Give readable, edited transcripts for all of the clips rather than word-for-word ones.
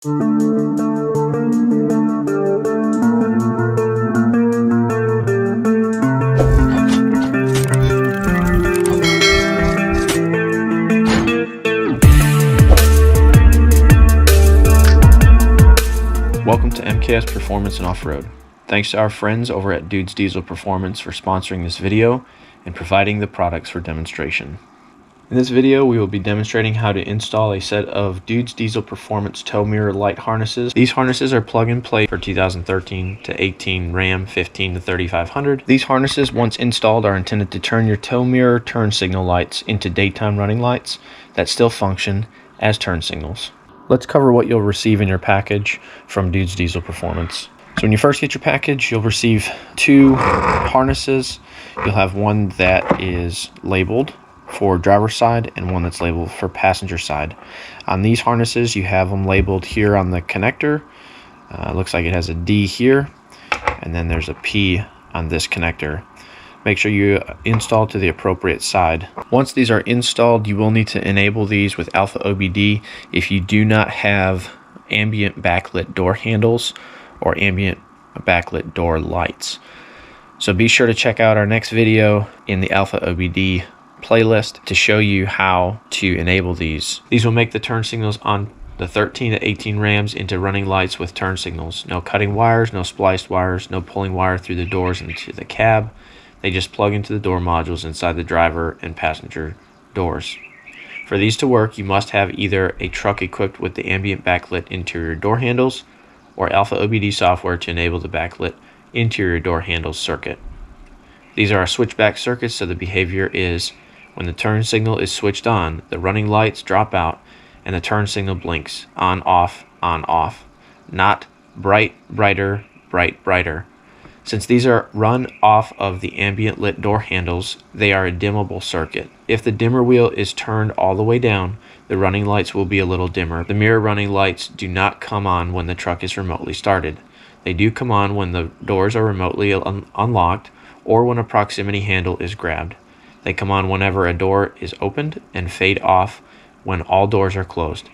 Welcome to MKS Performance and Off-Road. Thanks to our friends over at Dudes Diesel Performance for sponsoring this video and providing the products for demonstration. In this video, we will be demonstrating how to install a set of Dudes Diesel Performance tow mirror light harnesses. These harnesses are plug and play for 2013 to 18 Ram 15 to 3500. These harnesses, once installed, are intended to turn your tow mirror turn signal lights into daytime running lights that still function as turn signals. Let's cover what you'll receive in your package from Dudes Diesel Performance. So when you first get your package, you'll receive two harnesses. You'll have one that is labeled for driver's side and one that's labeled for passenger side. On these harnesses, you have them labeled here on the connector. Looks like it has a D here, and then there's a P on this connector. Make sure you install to the appropriate side. Once these are installed, you will need to enable these with AlfaOBD if you do not have ambient backlit door handles or ambient backlit door lights. So be sure to check out our next video in the AlfaOBD playlist to show you how to enable these. These will make the turn signals on the 13 to 18 Rams into running lights with turn signals. No cutting wires, no spliced wires, no pulling wire through the doors into the cab. They just plug into the door modules inside the driver and passenger doors. For these to work, you must have either a truck equipped with the ambient backlit interior door handles or AlfaOBD software to enable the backlit interior door handles circuit. These are our switchback circuits, so the behavior is when the turn signal is switched on, the running lights drop out and the turn signal blinks on, off, not bright, brighter, bright, brighter. Since these are run off of the ambient lit door handles, they are a dimmable circuit. If the dimmer wheel is turned all the way down, the running lights will be a little dimmer. The mirror running lights do not come on when the truck is remotely started. They do come on when the doors are remotely unlocked or when a proximity handle is grabbed. They come on whenever a door is opened and fade off when all doors are closed.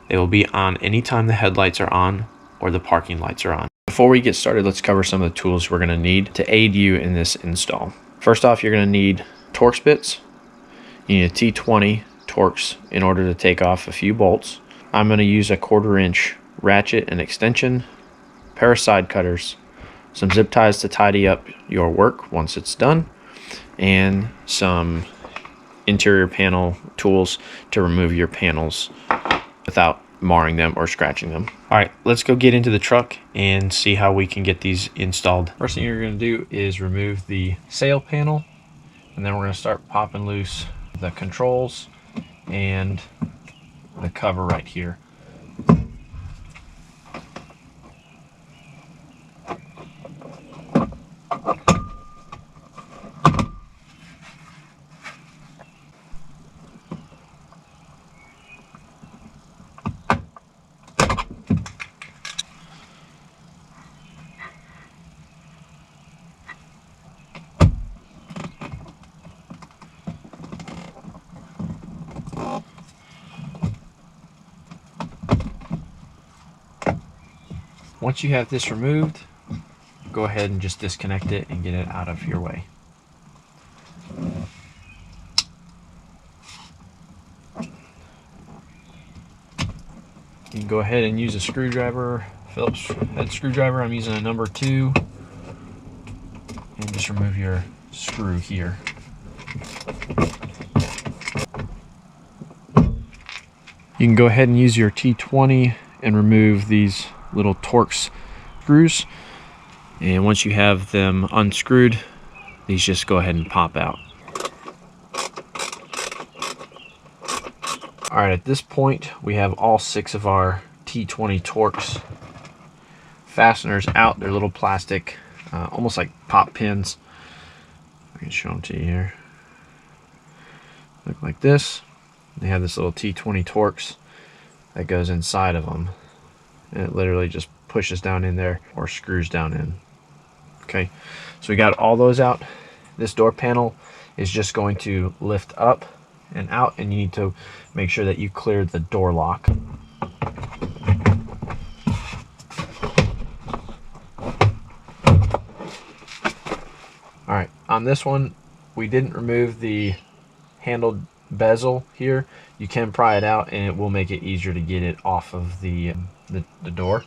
They will be on anytime the headlights are on or the parking lights are on. Before we get started, let's cover some of the tools we're going to need to aid you in this install. First off, you're going to need Torx bits. You need a T20 Torx in order to take off a few bolts. I'm going to use a 1/4 inch ratchet and extension, pair of side cutters, some zip ties to tidy up your work once it's done, and some interior panel tools to remove your panels without marring them or scratching them. All right, let's go get into the truck and see how we can get these installed. First thing you're going to do is remove the sail panel, and then we're going to start popping loose the controls and the cover right here. Once you have this removed, go ahead and just disconnect it and get it out of your way. You can go ahead and use a screwdriver, Phillips head screwdriver. I'm using a number 2, and just remove your screw here. You can go ahead and use your T20 and remove these little Torx screws, and once you have them unscrewed, these just go ahead and pop out. All right, at this point we have all 6 of our T20 Torx fasteners out. They're little plastic, almost like pop pins. I can show them to you here. Look like this. They have this little T20 Torx that goes inside of them, and it literally just pushes down in there or screws down in. Okay, so we got all those out. This door panel is just going to lift up and out, and you need to make sure that you clear the door lock. On this one, we didn't remove the handled bezel here. You can pry it out and it will make it easier to get it off of the door.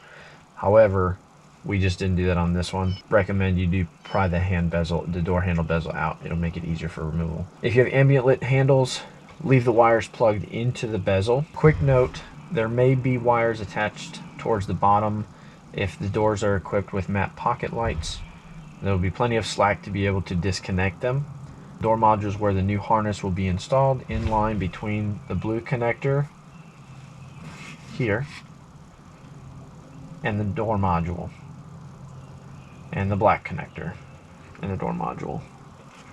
However, we just didn't do that on this one. Recommend you do pry the door handle bezel out. It'll make it easier for removal. If you have ambient lit handles, leave the wires plugged into the bezel. Quick note, there may be wires attached towards the bottom. If the doors are equipped with matte pocket lights, there will be plenty of slack to be able to disconnect them. Door modules where the new harness will be installed in line between the blue connector here and the door module, and the black connector and the door module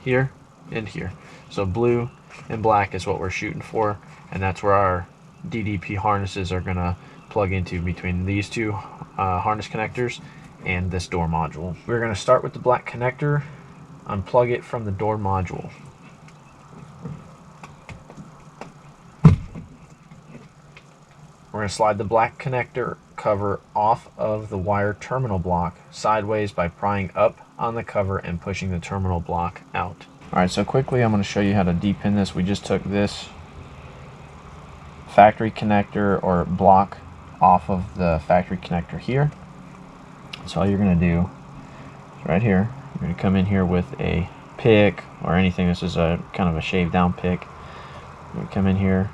here and here. So blue and black is what we're shooting for, and that's where our DDP harnesses are going to plug into, between these two harness connectors and this door module. We're going to start with the black connector, unplug it from the door module. We're going to slide the black connector cover off of the wire terminal block sideways by prying up on the cover and pushing the terminal block out. Alright, so quickly I'm going to show you how to depin this. We just took this factory connector or block off of the factory connector here. So all you're going to do is right here, you're going to come in here with a pick or anything. This is a kind of a shaved down pick. You're going to come in here,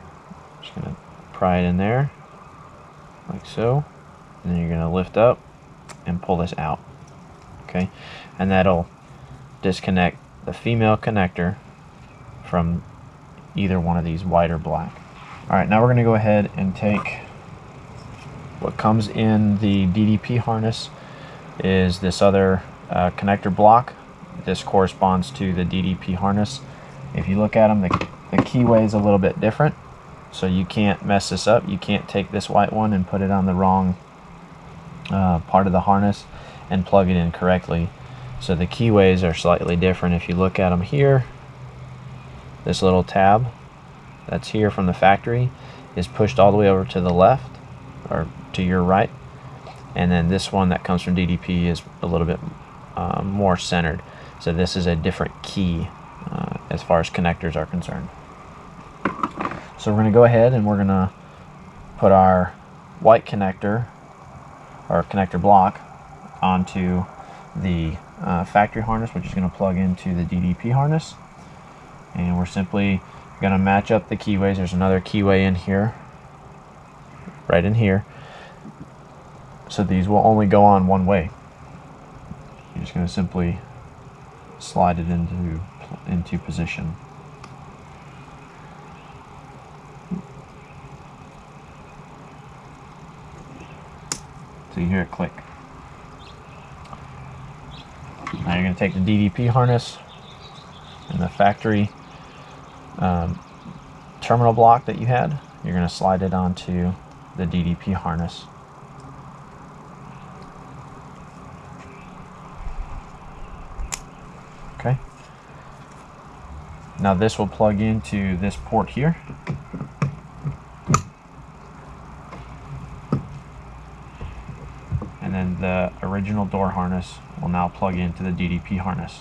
just going to pry it in there like so, and then you're going to lift up and pull this out. Okay, and that'll disconnect the female connector from either one of these, white or black. Alright, now we're going to go ahead and take what comes in the DDP harness is this other connector block. This corresponds to the DDP harness. If you look at them, the keyway is a little bit different, so you can't mess this up. You can't take this white one and put it on the wrong part of the harness and plug it in correctly. So the keyways are slightly different. If you look at them here, this little tab that's here from the factory is pushed all the way over to the left or to your right, and then this one that comes from DDP is a little bit more centered. So this is a different key as far as connectors are concerned. So we're going to go ahead and we're going to put our white connector or connector block onto the factory harness, which is going to plug into the DDP harness, and we're simply going to match up the keyways. There's another keyway in here, right in here, so these will only go on one way. You're just going to simply slide it into position. So you hear it click. Now you're going to take the DDP harness and the factory terminal block that you had. You're going to slide it onto the DDP harness. Okay. Now this will plug into this port here. And then the original door harness will now plug into the DDP harness.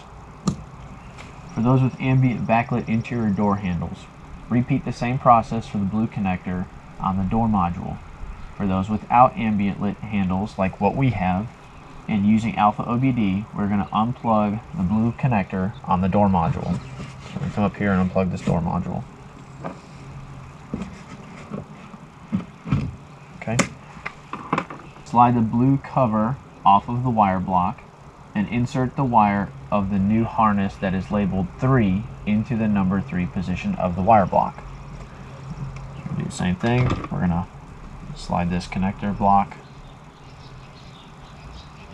For those with ambient backlit interior door handles, repeat the same process for the blue connector on the door module. For those without ambient lit handles like what we have, and using AlfaOBD, we're going to unplug the blue connector on the door module. So we're going to come up here and unplug this door module. Okay. Slide the blue cover off of the wire block and insert the wire of the new harness that is labeled 3 into the number 3 position of the wire block. We'll do the same thing. We're going to slide this connector block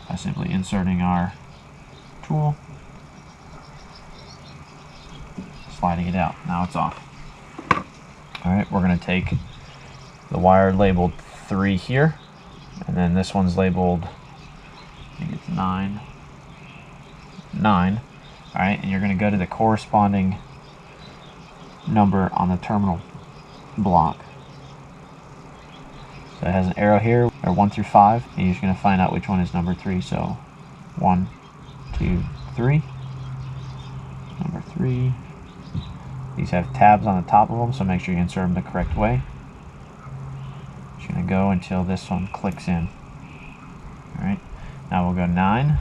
by simply inserting our tool, sliding it out. Now it's off. Alright, we're going to take the wire labeled 3 here, and then this one's labeled, I think it's 9. Alright, and you're going to go to the corresponding number on the terminal block. So it has an arrow here, or 1 through 5, and you're just going to find out which one is number 3. So 1, 2, 3. 3. These have tabs on the top of them, so make sure you insert them the correct way. Just going to go until this one clicks in. Alright, now we'll go 9.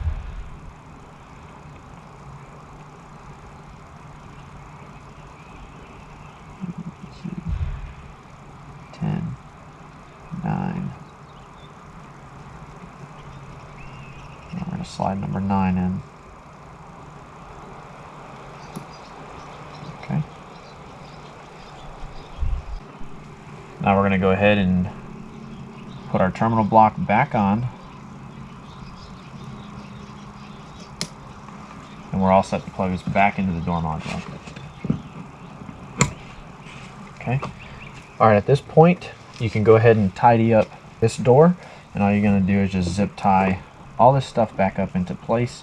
Slide number 9 in. Okay. Now we're going to go ahead and put our terminal block back on. And we're all set to plug this back into the door module. Okay. Alright, at this point, you can go ahead and tidy up this door. And all you're going to do is just zip tie all this stuff back up into place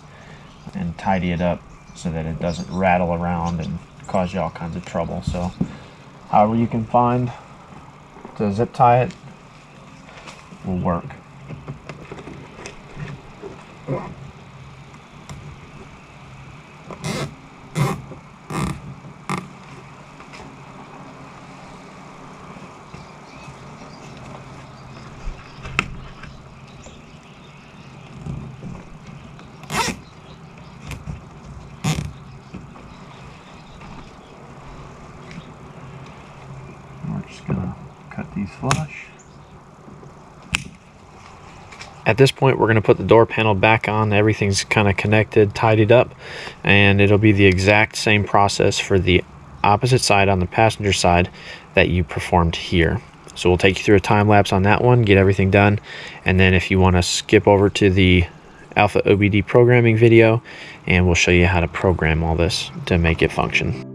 and tidy it up so that it doesn't rattle around and cause you all kinds of trouble. So however you can find to zip tie it will work. Just gonna cut these flush. At this point, we're going to put the door panel back on. Everything's kind of connected, tidied up, and it'll be the exact same process for the opposite side on the passenger side that you performed here. So we'll take you through a time lapse on that one, get everything done, and then if you want to skip over to the AlfaOBD programming video, and we'll show you how to program all this to make it function.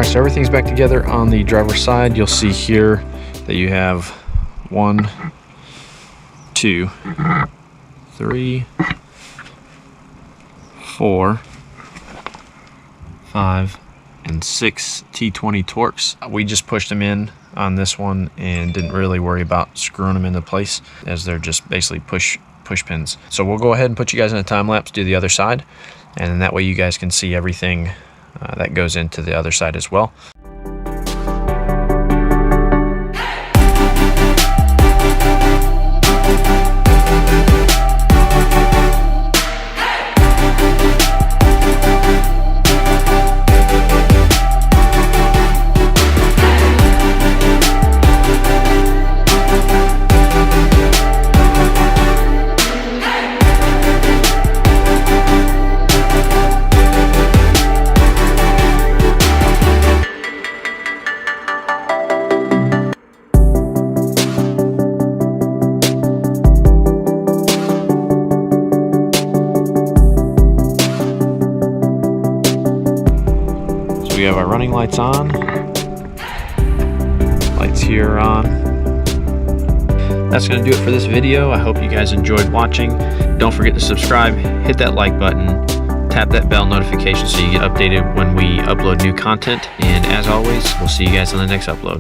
So everything's back together on the driver's side. You'll see here that you have 1, 2, 3, 4, 5, and 6 T20 Torx. We just pushed them in on this one and didn't really worry about screwing them into place, as they're just basically push pins. So we'll go ahead and put you guys in a time lapse, do the other side, and then that way you guys can see everything that goes into the other side as well. We have our running lights on, lights here are on. That's going to do it for this video. I hope you guys enjoyed watching. Don't forget to subscribe, hit that like button, tap that bell notification so you get updated when we upload new content. And as always, we'll see you guys on the next upload.